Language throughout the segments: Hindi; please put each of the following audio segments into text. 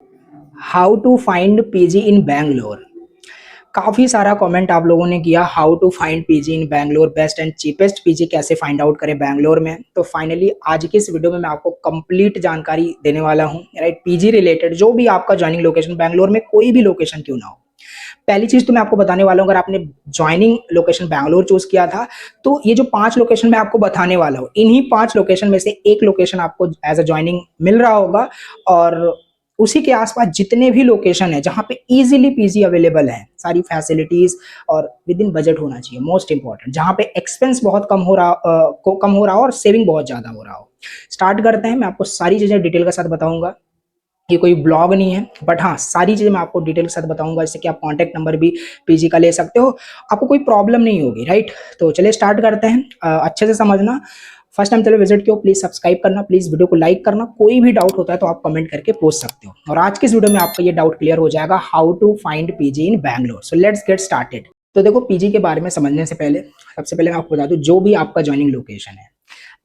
How to find PG in Bangalore. काफ़ी सारा कमेंट आप लोगों ने किया, how to find PG in Bangalore, best and cheapest PG कैसे फाइंड आउट करें बैंगलोर में। तो फाइनली आज की इस वीडियो में मैं आपको कंप्लीट जानकारी देने वाला हूं, राइट। पीजी रिलेटेड जो भी आपका ज्वाइनिंग लोकेशन बैंगलोर में कोई भी लोकेशन क्यों ना हो। पहली चीज तो मैं आपको बताने वाला हूं, अगर आपने ज्वाइनिंग लोकेशन बैंगलोर चूज किया था तो ये जो 5 लोकेशन मैं आपको बताने वाला हूं, इन्हीं 5 लोकेशन में से एक लोकेशन आपको एज अ ज्वाइनिंग मिल रहा होगा, और उसी के आसपास जितने भी लोकेशन है जहां पे इजीली पीजी अवेलेबल है, सारी फैसिलिटीज और विद इन बजट होना चाहिए, मोस्ट इंपॉर्टेंट, जहां पे एक्सपेंस बहुत कम हो रहा हो और सेविंग बहुत ज्यादा हो रहा हो। स्टार्ट करते हैं, मैं आपको सारी चीजें डिटेल के साथ बताऊंगा। ये कोई ब्लॉग नहीं है, बट हाँ सारी चीजें मैं आपको डिटेल के साथ बताऊंगा, जैसे कि आप कांटेक्ट नंबर भी पीजी का ले सकते हो, आपको कोई प्रॉब्लम नहीं होगी, राइट। तो चलिए स्टार्ट करते हैं। अच्छे से समझना, फर्स्ट टाइम चलो विजिट किया प्लीज सब्सक्राइब करना, प्लीज वीडियो को लाइक करना, कोई भी डाउट होता है तो आप कमेंट करके पूछ सकते हो। और आज की इस वीडियो में आपका ये डाउट क्लियर हो जाएगा, how to find PG in Bangalore. So let's get started. तो देखो, पीजी के बारे में समझने से पहले सबसे पहले मैं आपको बता दूं, जो भी आपका ज्वाइनिंग लोकेशन है,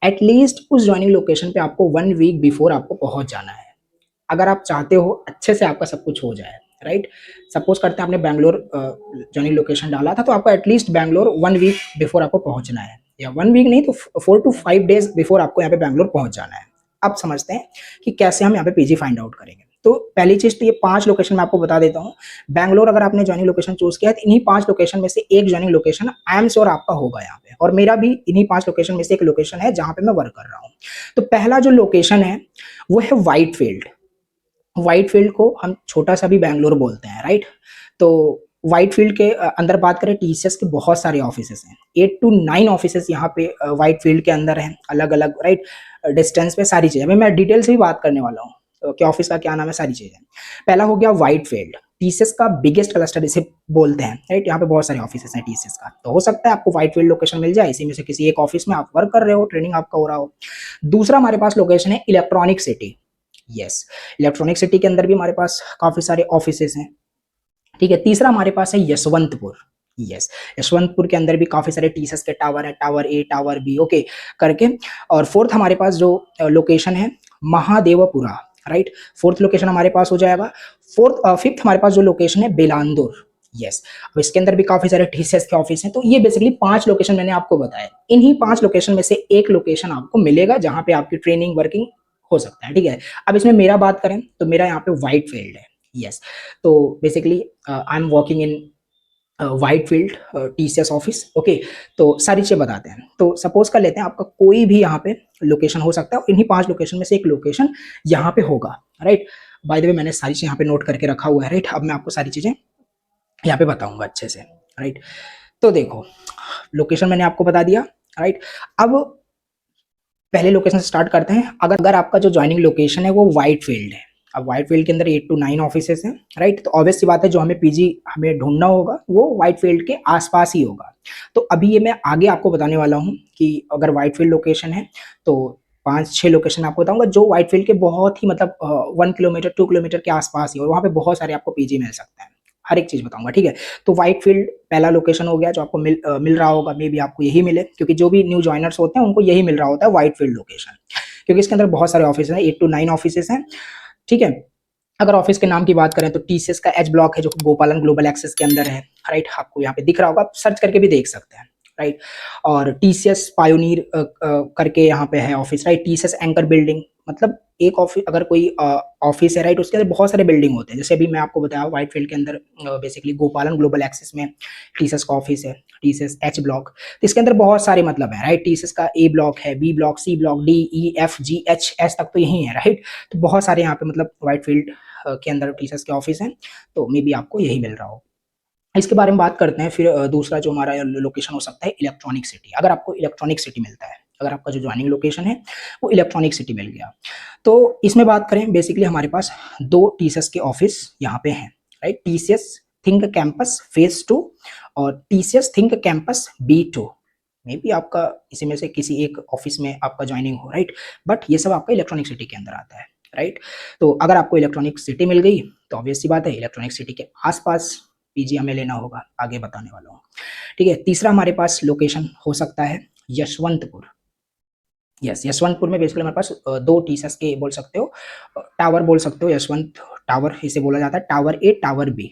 एटलीस्ट उस ज्वाइनिंग लोकेशन पे आपको 1 वीक बिफोर आपको पहुंच जाना है, अगर आप चाहते हो अच्छे से आपका सब कुछ हो जाए, राइट। सपोज करते हैं आपने बैंगलोर ज्वाइनिंग लोकेशन डाला था, तो आपको एटलीस्ट बैंगलोर 1 वीक बिफोर आपको पहुंचना है, या 1 वीक नहीं तो 4 to 5 डेज बिफोर आपको यहाँ पे बैंगलोर पहुंच जाना है। अब समझते हैं कि कैसे हम यहाँ पे पीजी फाइंड आउट करेंगे। तो पहली चीज तो ये 5 लोकेशन मैं आपको बता देता हूँ। बैंगलोर अगर आपने ज्वाइनिंग लोकेशन चूज किया है तो इन्हीं 5 लोकेशन में से एक joining location I am sure आपका होगा यहाँ पे, और मेरा भी इन्हीं 5 लोकेशन में से एक लोकेशन है जहां पे मैं वर्क कर रहा हूँ। तो पहला जो लोकेशन है वो है व्हाइट फील्ड। व्हाइट फील्ड को हम छोटा सा भी बैंगलोर बोलते हैं, राइट। तो व्हाइट फील्ड के अंदर बात करें, टीसीएस के बहुत सारे ऑफिसेस हैं, 8 to 9 ऑफिसेस यहाँ पे व्हाइट फील्ड के अंदर हैं, अलग अलग, राइट, डिस्टेंस पे सारी चीजें। अभी मैं डिटेल से भी बात करने वाला हूँ कि ऑफिस का क्या नाम है, सारी चीजें। पहला हो गया व्हाइट फील्ड, टीसीएस का बिगेस्ट क्लस्टर इसे बोलते हैं, राइट। यहाँ पे बहुत सारे ऑफिसेस हैं टीसीएस का, तो हो सकता है आपको व्हाइट फील्ड लोकेशन मिल जाए, इसी में से किसी एक ऑफिस में आप वर्क कर रहे हो, ट्रेनिंग आपका हो रहा हो। दूसरा हमारे पास लोकेशन है electronic city. Yes, electronic city के अंदर भी हमारे पास काफी सारे ऑफिसेस हैं, ठीक है। तीसरा हमारे पास है यशवंतपुर। यस, यशवंतपुर के अंदर भी काफी सारे टीसीएस के टावर है, tower A, tower B, okay करके। और फोर्थ हमारे पास जो लोकेशन है महादेवपुरा, राइट। फोर्थ लोकेशन हमारे पास हो जाएगा। फिफ्थ हमारे पास जो लोकेशन है बेलांदुर। यस, अब इसके अंदर भी काफी सारे टीसीएस के ऑफिस हैं। तो ये बेसिकली 5 लोकेशन मैंने आपको बताया, इन्हीं 5 लोकेशन में से एक लोकेशन आपको मिलेगा जहां पे आपकी ट्रेनिंग वर्किंग हो सकता है, ठीक है। अब इसमें मेरा बात करें तो मेरा यहाँ पे व्हाइट फील्ड है। यस, तो basically I am working in white field TCS office, okay. तो सारी चीजें बताते हैं। तो सपोज कर लेते हैं आपका कोई भी यहाँ पे लोकेशन हो सकता है, और इन्हीं 5 लोकेशन में से एक लोकेशन यहाँ पे होगा, राइट। बाय द वे मैंने सारी चीजें यहाँ पे नोट करके रखा हुआ है, राइट। अब मैं आपको सारी चीजें यहाँ पे बताऊंगा अच्छे से, राइट। तो देखो, लोकेशन मैंने आपको बता दिया, राइट। अब पहले लोकेशन से स्टार्ट करते हैं। अगर आपका जो ज्वाइनिंग लोकेशन है वो व्हाइट फील्ड है, अब व्हाइट फील्ड के अंदर 8 to 9 ऑफिसेस हैं, राइट। तो ऑब्वियस सी बात है, जो हमें पीजी हमें ढूंढना होगा वो व्हाइट फील्ड के आसपास ही होगा। तो अभी ये मैं आगे आपको बताने वाला हूँ कि अगर व्हाइट फील्ड लोकेशन है तो 5-6 लोकेशन आपको बताऊंगा जो व्हाइट फील्ड के बहुत ही मतलब 1 किलोमीटर 2 किलोमीटर के आसपास ही, और वहाँ पे बहुत सारे आपको पीजी मिल सकते हैं, हर एक चीज बताऊंगा, ठीक है। तो व्हाइट फील्ड पहला लोकेशन हो गया जो आपको मिल रहा होगा, मे बी आपको यही मिले, क्योंकि जो भी न्यू ज्वाइनर्स होते हैं उनको यही मिल रहा होता है व्हाइट फील्ड लोकेशन, क्योंकि इसके अंदर बहुत सारे ऑफिस हैं, 8 to 9 ऑफिस हैं, ठीक है। अगर ऑफिस के नाम की बात करें तो टीसीएस का एच ब्लॉक है जो गोपालन ग्लोबल एक्सेस के अंदर है, राइट। आपको यहाँ पे दिख रहा होगा, आप सर्च करके भी देख सकते हैं, राइट। और टीसीएस पायोनीर करके यहाँ पे है office, right. TCS anchor building, मतलब एक ऑफिस, अगर कोई ऑफिस है, राइट, उसके अंदर बहुत सारे बिल्डिंग होते हैं, जैसे अभी मैं आपको बताया व्हाइट फील्ड के अंदर बेसिकली गोपालन ग्लोबल एक्सेस में टीसीएस का ऑफिस है, टीसीएस एच ब्लॉक। तो इसके अंदर बहुत सारे मतलब है, राइट। टीसीएस का ए ब्लॉक है, B block, C block, D, E, F, G, H, S तक तो यही है, राइट। तो बहुत सारे यहाँ पे मतलब व्हाइट फील्ड के अंदर टीसीएस के ऑफिस हैं, तो मे बी आपको यही मिल रहा हो। इसके बारे में बात करते हैं। फिर दूसरा जो हमारा लोकेशन हो सकता है इलेक्ट्रॉनिक सिटी। अगर आपको इलेक्ट्रॉनिक सिटी मिलता है, अगर आपका जो ज्वाइनिंग लोकेशन है वो इलेक्ट्रॉनिक सिटी मिल गया, तो इसमें बात करें बेसिकली हमारे पास 2 टीसीएस के ऑफिस यहाँ पे हैं, right. TCS think campus phase 2 और TCS think campus B2। May be आपका इसी में से किसी एक ऑफिस में आपका ज्वाइनिंग हो, राइट। बट ये सब आपका इलेक्ट्रॉनिक सिटी के अंदर आता है, राइट। तो अगर आपको इलेक्ट्रॉनिक सिटी मिल गई तो ऑब्वियस सी बात है इलेक्ट्रॉनिक सिटी के आसपास पीजी हमें लेना होगा, आगे बताने वाला हूँ, ठीक है। तीसरा हमारे पास लोकेशन हो सकता है यशवंतपुर। यस, यशवंतपुर में बेसिकली हमारे पास 2 टीसीएस के बोल सकते हो, टावर बोल सकते हो, यशवंत टावर इसे बोला जाता है, tower A, tower B,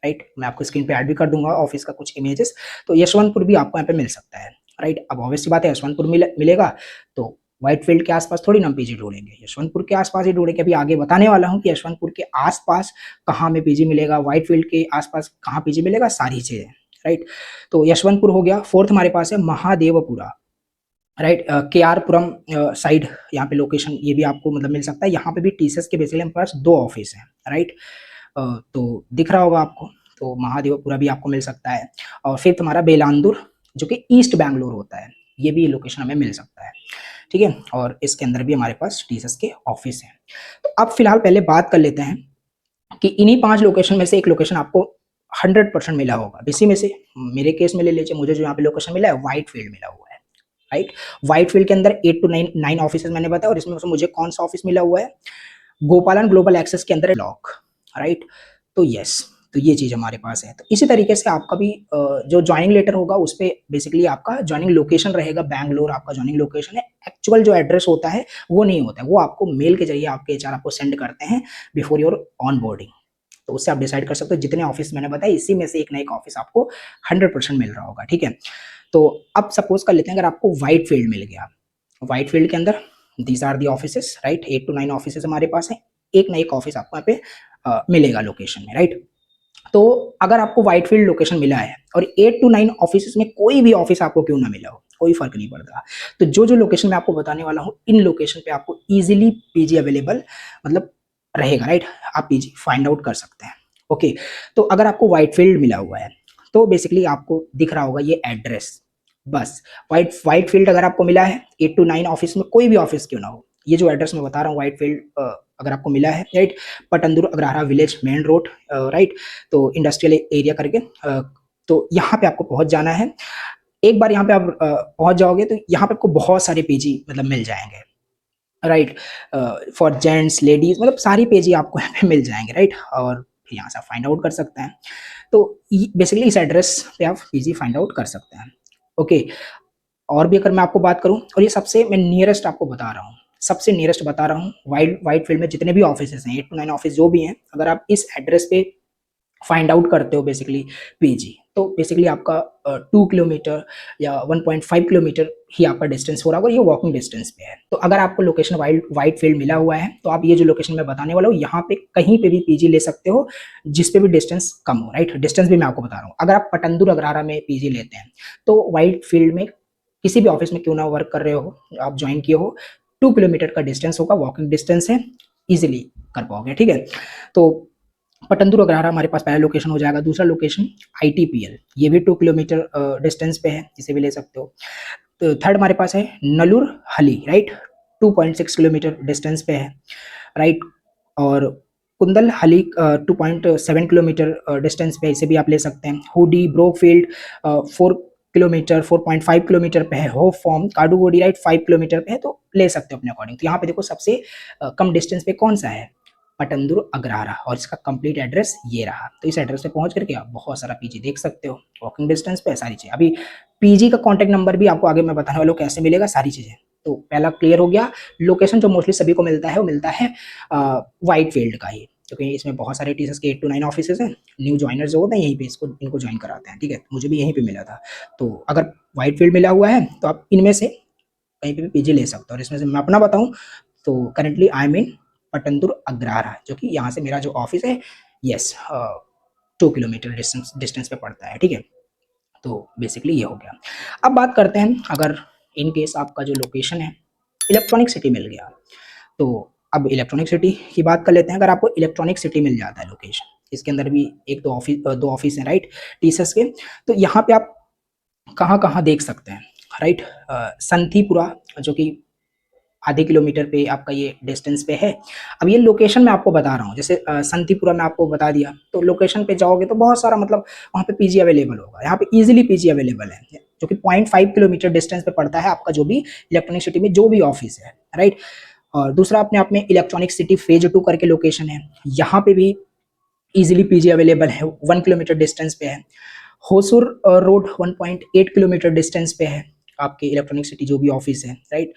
right? मैं आपको स्क्रीन पे ऐड भी कर दूँगा ऑफिस का कुछ इमेजेस, तो यशवंतपुर भी आपको यहाँ पे मिल सकता है, राइट? अब ऑब्वियस सी बात है यशवंतपुर मिलेगा, तो व्हाइटफील्ड के आस-पास थोड़ी ना हम पीजी ढूँढेंगे, यशवंतपुर के आस-पास ही ढूँढेंगे। अभी आगे बताने वाला हूँ कि यशवंतपुर के आस-पास कहाँ हमें पीजी मिलेगा, व्हाइटफील्ड के आस-पास कहाँ पीजी मिलेगा, सारी चीज़ें, राइट? तो यशवंतपुर हो गया, 4th हमारे पास है महादेवपुरा, राइट? केआरपुरम साइड यहाँ पे लोकेशन ये भी आपको मतलब मिल सकता है। यहाँ पे भी टीसीएस के बेसिकली हमारे पास 2 ऑफिस हैं, राइट? तो दिख रहा होगा आपको, तो महादेवपुरा भी आपको मिल सकता है। और फिफ्थ हमारा बेलांदुर जो कि ईस्ट बैंगलोर होता है, ये भी लोकेशन हमें मिल सकता है, ठीक है? और इसके अंदर भी हमारे पास टीसीएस के ऑफिस हैं। तो अब फिलहाल पहले बात कर लेते हैं कि इन्हीं 5 लोकेशन में से एक लोकेशन आपको 100% मिला होगा। इसी में से मेरे केस में ले लीजिए, मुझे जो यहाँ पे लोकेशन मिला है व्हाइटफील्ड मिला हुआ है, राइट? व्हाइटफील्ड के अंदर 8 टू 9 ऑफिसेज मैंने बताया, और इसमें से मुझे कौन सा ऑफिस मिला हुआ है, गोपालन ग्लोबल एक्सेस के अंदर ब्लॉक, राइट? तो यस, तो ये चीज़ हमारे पास है। तो इसी तरीके से आपका भी जो ज्वाइनिंग लेटर होगा उस पे बेसिकली आपका ज्वाइनिंग लोकेशन रहेगा, बैंगलोर आपका ज्वाइनिंग लोकेशन है। एक्चुअल जो एड्रेस होता है वो नहीं होता है, वो आपको मेल के जरिए आपके एचआर आपको सेंड करते हैं बिफोर योर ऑनबोर्डिंग। तो उससे आप डिसाइड कर सकते हो, जितने ऑफिस मैंने बताया इसी में से एक ना एक ऑफिस आपको 100% मिल रहा होगा, ठीक है? तो अब सपोज कर लेते हैं अगर आपको व्हाइट फील्ड मिल गया, व्हाइट फील्ड के अंदर these are the offices, right? 8 to 9 offices हमारे पास है, एक ना एक ऑफिस आपको यहाँ पे मिलेगा लोकेशन में, राइट? तो अगर आपको व्हाइट फील्ड लोकेशन मिला है और 8 टू 9 ऑफिसेस में कोई भी ऑफिस आपको क्यों ना मिला हो, कोई फर्क नहीं पड़ता। तो जो लोकेशन मैं आपको बताने वाला हूँ, इन लोकेशन पे आपको इजीली पीजी अवेलेबल मतलब रहेगा, राइट? आप पीजी फाइंड आउट कर सकते हैं। ओके, तो अगर आपको व्हाइट फील्ड मिला हुआ है तो बेसिकली आपको दिख रहा होगा ये एड्रेस, बस व्हाइट फील्ड अगर आपको मिला है 8 टू 9 ऑफिस में कोई भी ऑफिस क्यों ना हो, ये जो एड्रेस मैं बता रहा हूँ व्हाइट फील्ड अगर आपको मिला है, right? Pattandur Agrahara village main road, right? तो इंडस्ट्रियल एरिया करके, तो यहाँ पे आपको पहुंच जाना है। एक बार यहाँ पे आप पहुंच जाओगे तो यहाँ पे आपको बहुत सारे पीजी मतलब मिल जाएंगे, राइट? फॉर जेंट्स लेडीज मतलब सारी पीजी आपको यहाँ पे मिल जाएंगे, राइट? और फिर यहाँ से आप फाइंड आउट कर सकते हैं। तो बेसिकली इस एड्रेस पे आप पीजी फाइंड आउट कर सकते हैं। ओके, और भी अगर मैं आपको बात करूं, और ये सबसे मैं नियरेस्ट आपको बता रहा हूँ, सबसे नियरेस्ट बता रहा हूँ, वाइट फील्ड में जितने भी ऑफिस हैं 8 टू 9 ऑफिस जो भी हैं, अगर आप इस एड्रेस पे फाइंड आउट करते हो बेसिकली पीजी, तो बेसिकली आपका 2 किलोमीटर या 1.5 किलोमीटर ही आपका डिस्टेंस हो रहा होगा, ये वॉकिंग डिस्टेंस पे है। तो अगर आपको लोकेशन वाइट फील्ड मिला हुआ है तो आप ये जो लोकेशन मैं बताने वाला हूँ यहाँ पे कहीं पे भी पीजी ले सकते हो जिस पे भी डिस्टेंस कम हो, राइट? डिस्टेंस भी मैं आपको बता रहा हूँ। अगर आप पटंदुर अग्रहारा में पीजी लेते हैं तो वाइट फील्ड में किसी भी ऑफिस में क्यों ना वर्क कर रहे हो, आप ज्वाइन किए हो, 2 किलोमीटर का डिस्टेंस होगा, वॉकिंग डिस्टेंस है, इजिली कर पाओगे, ठीक है? तो पटंदुर अग्रहारा हमारे पास पहला लोकेशन हो जाएगा। दूसरा लोकेशन आईटीपीएल, ये भी 2 किलोमीटर डिस्टेंस पे है, इसे भी ले सकते हो। तो थर्ड हमारे पास है नलुर हली, राइट? 2.6 किलोमीटर डिस्टेंस पे है, राइट? और कुंदल हली 2.7 किलोमीटर डिस्टेंस पे, इसे भी आप ले सकते हैं। हुडी ब्रोकफील्ड 4 किलोमीटर 4.5 किलोमीटर पे है। Hope farm Kadugodi, right? 5 kilometre पे है, तो ले सकते हो अपने अकॉर्डिंग। तो यहाँ पे देखो सबसे कम डिस्टेंस पे कौन सा है, पटंदुर अग्रहारा, और इसका कंप्लीट एड्रेस ये रहा। तो इस एड्रेस पे पहुंच करके आप बहुत सारा पीजी देख सकते हो, वॉकिंग डिस्टेंस पे सारी चीज़ें। अभी पीजी का कॉन्टैक्ट नंबर भी आपको आगे मैं बताने वाला हूँ कैसे मिलेगा, सारी चीज़ें। तो पहला क्लियर हो गया। लोकेशन जो मोस्टली सभी को मिलता है वो मिलता है वाइट फील्ड का ही, क्योंकि इसमें बहुत सारे टीचर्स के 8 टू 9 ऑफिस हैं। न्यू ज्वाइनर्स जो होते हैं यहीं पे इनको ज्वाइन कराते हैं, ठीक है? मुझे भी यहीं पे मिला था। तो अगर वाइट फील्ड मिला हुआ है तो आप इनमें से कहीं पे भी पीजी ले सकते हो। और इसमें से मैं अपना बताऊं तो करंटली आई एम इन पटंदुर अग्रहारा, जो कि यहाँ से मेरा जो ऑफिस है, यस, 2 किलोमीटर डिस्टेंस पे पड़ता है, ठीक है? तो बेसिकली ये हो गया। अब बात करते हैं, अगर इन केस आपका जो लोकेशन है इलेक्ट्रॉनिक सिटी मिल गया, तो अब इलेक्ट्रॉनिक सिटी की बात कर लेते हैं। अगर आपको इलेक्ट्रॉनिक सिटी मिल जाता है लोकेशन, इसके अंदर भी एक दो ऑफिस हैं, राइट? टीसीएस के, तो यहाँ पे आप कहाँ कहाँ देख सकते हैं, राइट? संतीपुरा जो कि आधे किलोमीटर पे आपका ये डिस्टेंस पे है। अब ये लोकेशन मैं आपको बता रहा हूँ, जैसे संतीपुरा में आपको बता दिया, तो लोकेशन पे जाओगे तो बहुत सारा मतलब वहाँ पे पीजी अवेलेबल होगा। यहाँ पे इजीली पीजी अवेलेबल है, जो कि 0.5 किलोमीटर डिस्टेंस पे पड़ता है आपका जो भी इलेक्ट्रॉनिक सिटी में जो भी ऑफिस है, राइट? और दूसरा अपने आप में इलेक्ट्रॉनिक सिटी फेज 2 करके लोकेशन है, यहाँ पे भी इजीली पीजी अवेलेबल है, 1 किलोमीटर डिस्टेंस पे है। होसुर रोड 1.8 किलोमीटर डिस्टेंस पे है। आपके इलेक्ट्रॉनिक सिटी जो भी ऑफिस है, राइट।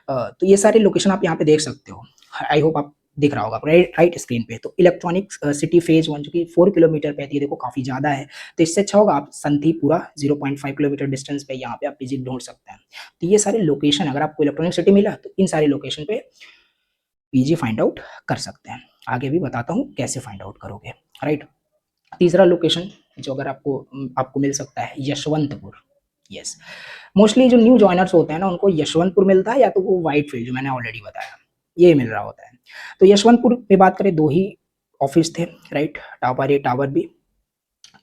तो ये सारे लोकेशन आप यहाँ पे देख सकते हो। आई होप आप दिख रहा होगा राइट स्क्रीन पे। तो इलेक्ट्रॉनिक सिटी फेज 1 जो कि 4 किलोमीटर पे है, देखो काफ़ी ज़्यादा है। तो इससे अच्छा होगा आप संथी पूरा 0.5 किलोमीटर डिस्टेंस पे यहाँ पे आप पीजी ढूंढ सकते हैं। तो ये सारे लोकेशन अगर आपको इलेक्ट्रॉनिक सिटी मिला तो इन सारे लोकेशन पे पीजी फाइंड आउट कर सकते हैं। आगे भी बताता हूँ कैसे फाइंड आउट करोगे, राइट। तीसरा लोकेशन जो अगर आपको मिल सकता है यशवंतपुर। यस, मोस्टली जो न्यू जॉइनर्स होते हैं ना उनको यशवंतपुर मिलता है, या तो वो वाइट फील्ड जो मैंने ऑलरेडी बताया ये मिल रहा होता है। तो यशवंतपुर में बात करें, 2 ही ऑफिस थे, right, tower A tower B.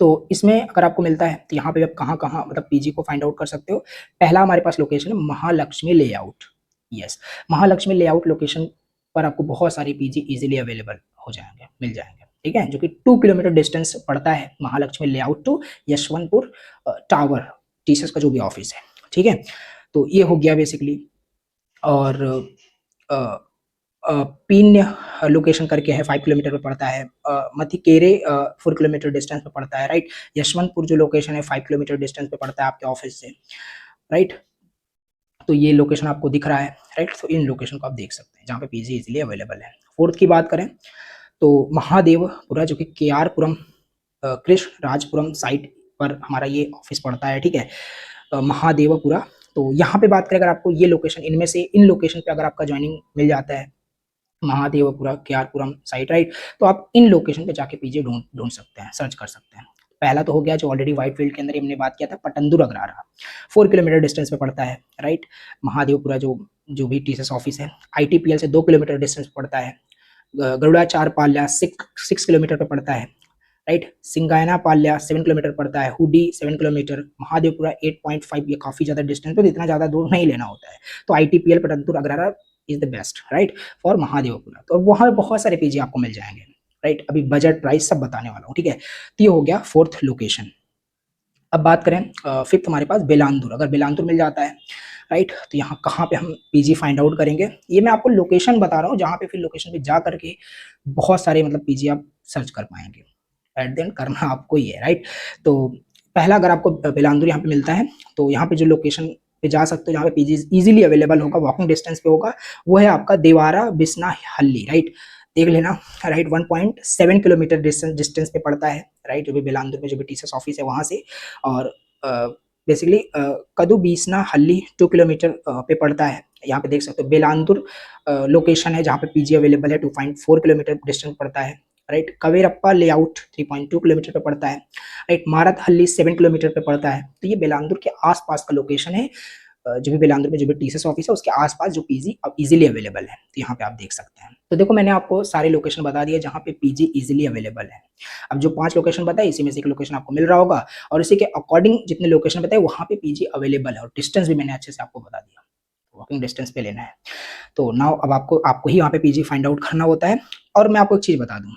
तो इसमें अगर आपको मिलता है तो यहाँ पे आप कहाँ कहाँ मतलब पीजी को फाइंड आउट कर सकते हो। पहला हमारे पास लोकेशन है Mahalakshmi layout. Yes, Mahalakshmi layout location पर आपको बहुत सारे पीजी इजीली अवेलेबल हो जाएंगे, मिल जाएंगे, ठीक है, जो कि 2 किलोमीटर डिस्टेंस पड़ता है Mahalakshmi layout to Yeshwantpur tower, TCS का जो भी ऑफिस है, ठीक है। तो ये हो गया बेसिकली। और पीन्य लोकेशन करके है, 5 किलोमीटर पे पड़ता है। मथिकेरे 4 किलोमीटर डिस्टेंस पे पड़ता है, राइट। यशवंतपुर जो लोकेशन है 5 किलोमीटर डिस्टेंस पे पड़ता है आपके ऑफिस से, राइट। तो ये लोकेशन आपको दिख रहा है, राइट। तो इन लोकेशन को आप देख सकते हैं जहाँ पे पीजी इजीली अवेलेबल है। फोर्थ की बात करें तो महादेवपुरा जो कि केआर पुरम कृष्ण राजपुरम साइट पर हमारा ये ऑफिस पड़ता है, ठीक है, महादेवपुरा। तो यहाँ पे बात करें अगर आपको ये लोकेशन, इनमें से इन लोकेशन पे अगर आपका ज्वाइनिंग मिल जाता है महादेवपुरा केआरपुरम साइट, राइट, तो आप इन लोकेशन पे जाके पीजी ढूंढ सकते हैं, सर्च कर सकते हैं। पहला तो हो गया जो ऑलरेडी व्हाइट फील्ड के अंदर हमने बात किया था, पटंदुर अग्रारा 4 किलोमीटर डिस्टेंस पे पड़ता है, राइट। महादेवपुरा जो जो भी टीसीएस ऑफिस है आईटीपीएल से 2 किलोमीटर डिस्टेंस पे पड़ता है। गरुड़ाचार पाल्या 6 किलोमीटर पे पड़ता है, राइट। सिंगायना पाल्या 7 किलोमीटर पड़ता है। Hoodie 7 kilometre. महादेवपुरा 8.5, ये काफी ज्यादा डिस्टेंस पे, इतना ज्यादा दूर नहीं लेना होता है। तो ITPL Pattandur Agrahara is the best, right, for Mahadevapura. तो वहां बहुत सारे पीजी आपको मिल जाएंगे, राइट। अभी बजट प्राइस सब बताने वाला हूँ, ठीक है। तो ये हो गया फोर्थ लोकेशन। अब बात करें फिफ्थ, हमारे पास बेलांदुर। अगर बेलांदुर मिल जाता है, राइट, तो यहाँ कहाँ पे हम पीजी फाइंड आउट करेंगे, ये मैं आपको लोकेशन बता रहा हूँ जहाँ पे फिर लोकेशन पे जा करके बहुत सारे मतलब पीजी आप सर्च कर पाएंगे। एट द एंड करना आपको ही है, राइट। तो पहला अगर आपको बेलांदुर यहाँ पे मिलता है तो यहाँ पे जो लोकेशन पे जा सकते हो जहाँ पे पीजी इजीली अवेलेबल होगा, वॉकिंग डिस्टेंस पे होगा, वो है आपका देवारा बिस्ना हल्ली, राइट। देख लेना, राइट। 1.7 किलोमीटर डिस्टेंस पे पड़ता है, राइट, जो भी बेलांदुर में जो भी टीसीएस ऑफिस है वहां से। और बेसिकली कदू बीसना हल्ली 2 किलोमीटर पे पड़ता है। यहाँ पे देख सकते हो बेलांदुर लोकेशन है जहाँ पे पीजी अवेलेबल है, 2.4 किलोमीटर डिस्टेंस पड़ता है, राइट। कवेरप्पा लेआउट 3.2 किलोमीटर पे पड़ता है, राइट। मारत हल्ली 7 किलोमीटर पे पड़ता है। तो ये बेलांदुर के आसपास का लोकेशन है। जो भी बेलांदुर में जो भी टीसीएस ऑफिस है उसके आसपास जो पीजी अब इजीली अवेलेबल है, तो यहाँ पे आप देख सकते हैं। तो देखो मैंने आपको सारे लोकेशन बता दिए जहाँ पे पीजी इजीली अवेलेबल है। अब जो 5 लोकेशन बताए इसी में से एक लोकेशन आपको मिल रहा होगा, और इसी के अकॉर्डिंग जितने लोकेशन बताए वहाँ पे पीजी अवेलेबल है, और डिस्टेंस भी मैंने अच्छे से आपको बता दिया, वॉकिंग डिस्टेंस पे लेना है। तो नाउ अब आपको ही यहाँ पे पीजी फाइंड आउट करना होता है। और मैं आपको एक चीज बता दूं,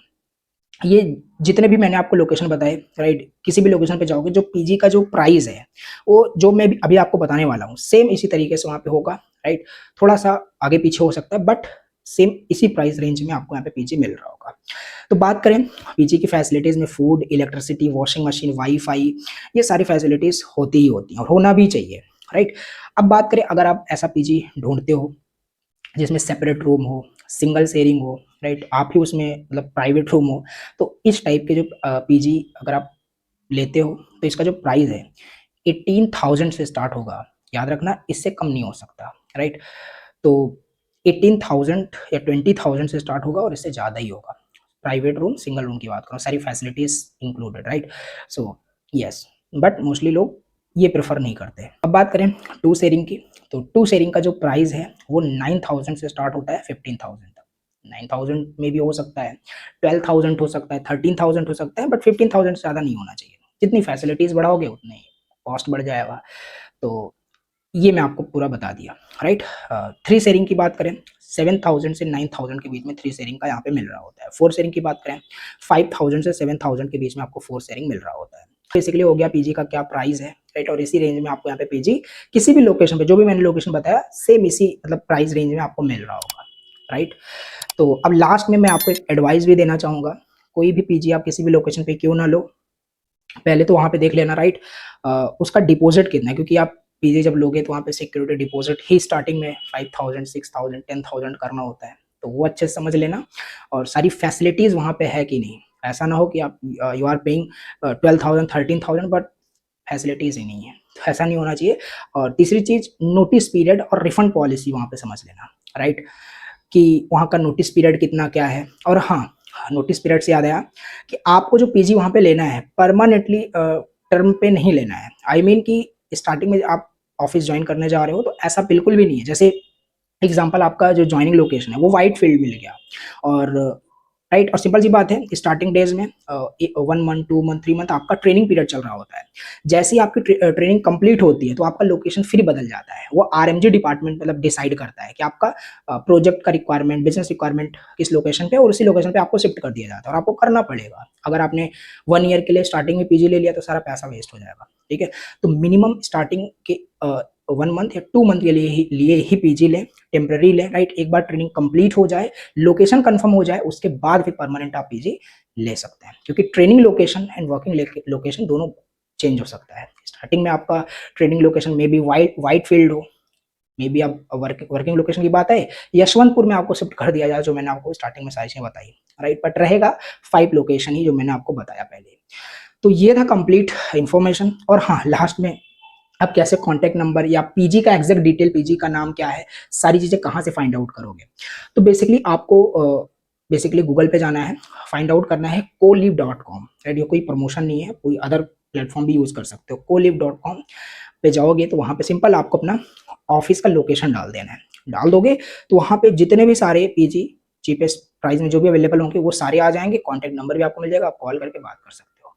ये जितने भी मैंने आपको लोकेशन बताए, राइट, किसी भी लोकेशन पे जाओगे जो पीजी का जो प्राइस है वो जो मैं अभी आपको बताने वाला हूँ सेम इसी तरीके से वहाँ पे होगा, राइट। थोड़ा सा आगे पीछे हो सकता है बट सेम इसी प्राइस रेंज में आपको यहाँ पे पीजी मिल रहा होगा। तो बात करें पीजी की फैसिलिटीज में, food, electricity, washing machine, wifi, ये सारी फैसिलिटीज होती ही होती हैं और होना भी चाहिए, राइट। अब बात करें अगर आप ऐसा पीजी ढूंढते हो जिसमें सेपरेट रूम हो, सिंगल शेयरिंग हो, राइट, आप ही उसमें मतलब प्राइवेट रूम हो, तो इस टाइप के जो पीजी अगर आप लेते हो तो इसका जो प्राइस है 18,000 से स्टार्ट होगा। याद रखना इससे कम नहीं हो सकता, राइट। तो 18,000 या 20,000 से स्टार्ट होगा और इससे ज़्यादा ही होगा। प्राइवेट रूम, सिंगल रूम की बात करो, सारी facilities included, right. So yes, but mostly लोग ये प्रेफर नहीं करते। अब बात करें टू शेयरिंग की, तो टू शेयरिंग का जो प्राइस है वो 9,000 से स्टार्ट होता है 15,000 तक। 9,000 में भी हो सकता है, 12,000 हो सकता है, 13,000 हो सकता है, बट 15,000 से ज़्यादा नहीं होना चाहिए। जितनी फैसिलिटीज़ बढ़ाओगे उतने ही कॉस्ट बढ़ जाएगा। तो ये मैं आपको पूरा बता दिया, राइट। 3 शेयरिंग की बात करें, 7,000 से 9,000 के बीच में 3 शेयरिंग का यहाँ पे मिल रहा होता है। 4 शेयरिंग की बात करें, 5,000 से 7,000 के बीच में आपको 4 शेयरिंग मिल रहा होता है। बेसिकली हो गया पीजी का क्या प्राइस है, राइट। और इसी रेंज में आपको यहाँ पे पीजी किसी भी लोकेशन पे, जो भी मैंने लोकेशन बताया, सेम इसी मतलब प्राइस रेंज में आपको मिल रहा होगा, राइट। तो अब लास्ट में मैं आपको एक एडवाइस भी देना चाहूँगा, कोई भी पीजी आप किसी भी लोकेशन पे क्यों ना लो, पहले तो वहाँ पे देख लेना, राइट, उसका डिपॉजिट कितना है, क्योंकि आप पीजी जब लोगे तो वहाँ पे सिक्योरिटी डिपॉजिट ही स्टार्टिंग में 5000 6000 10,000 करना होता है, तो वो अच्छे से समझ लेना। और सारी फैसिलिटीज़ वहाँ पे है कि नहीं, ऐसा ना हो कि आप you are paying 12,000 13,000 but facilities ही नहीं है, तो ऐसा नहीं होना चाहिए। और तीसरी चीज़, नोटिस पीरियड और रिफंड पॉलिसी वहाँ पे समझ लेना, राइट, कि वहाँ का नोटिस पीरियड कितना क्या है। और हाँ, नोटिस पीरियड से याद आया कि आपको जो पीजी वहाँ पे लेना है परमानेंटली टर्म पे नहीं लेना है। आई मीन कि स्टार्टिंग में आप ऑफिस ज्वाइन करने जा रहे हो तो ऐसा बिल्कुल भी नहीं है। जैसे एग्जांपल, आपका जो ज्वाइनिंग लोकेशन है वो वाइट फील्ड मिल गया, और राइट, और सिंपल सी बात है, स्टार्टिंग डेज में 1 मंथ 2 मंथ 3 मंथ आपका ट्रेनिंग पीरियड चल रहा होता है। जैसे ही आपकी ट्रेनिंग कंप्लीट होती है तो आपका लोकेशन फिर बदल जाता है। वो आरएमजी डिपार्टमेंट मतलब डिसाइड करता है कि आपका प्रोजेक्ट का रिक्वायरमेंट, बिजनेस रिक्वायरमेंट किस लोकेशन पे, और उसी लोकेशन पे आपको शिफ्ट कर दिया जाता है, और आपको करना पड़ेगा। अगर आपने 1 ईयर के लिए स्टार्टिंग में पीजी ले लिया तो सारा पैसा वेस्ट हो जाएगा, ठीक है। तो मिनिमम स्टार्टिंग के 1 मंथ या 2 मंथ के लिए ही पीजी लें, टेम्पररी लें, राइट। एक बार ट्रेनिंग कंप्लीट हो जाए, लोकेशन कंफर्म हो जाए, उसके बाद फिर परमानेंट आप पीजी ले सकते हैं, क्योंकि training location and working location दोनों चेंज हो सकता है। स्टार्टिंग में आपका ट्रेनिंग लोकेशन में भी वाइट फील्ड हो, मे बी आप वर्किंग लोकेशन की बात है यशवंतपुर में आपको शिफ्ट कर दिया जाए, जो मैंने आपको स्टार्टिंग में सारी चीजें बताई, राइट, बट रहेगा 5 लोकेशन ही जो मैंने आपको बताया पहले। तो ये था कंप्लीट इन्फॉर्मेशन। और हाँ, लास्ट में आप कैसे कॉन्टैक्ट नंबर या पीजी का एग्जैक्ट डिटेल, पीजी का नाम क्या है, सारी चीज़ें कहाँ से फाइंड आउट करोगे। तो बेसिकली आपको बेसिकली गूगल पे जाना है, फाइंड आउट करना है colib.com, राइट। ये कोई प्रमोशन नहीं है, कोई अदर प्लेटफॉर्म भी यूज़ कर सकते हो। colib.com पे जाओगे तो वहाँ पे सिंपल आपको अपना ऑफिस का लोकेशन डाल देना है। डाल दोगे तो वहाँ पे जितने भी सारे पीजी चीपेस्ट प्राइस में जो भी अवेलेबल होंगे वो सारे आ जाएंगे। कॉन्टैक्ट नंबर भी आपको मिल जाएगा, आप कॉल करके बात कर सकते हो।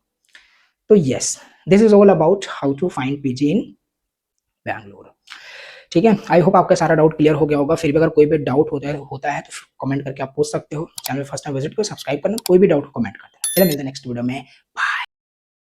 तो yes, this is all about how to find PG in Bangalore, ठीक है। आई होप आपका सारा डाउट क्लियर हो गया होगा। फिर भी अगर कोई भी डाउट होता है तो कमेंट करके आप पूछ सकते हो। चैनल फर्स्ट टाइम विजिट करो, सब्सक्राइब करना, कोई भी डाउट हो कमेंट कर देना। चलिए मिलते हैं नेक्स्ट वीडियो में।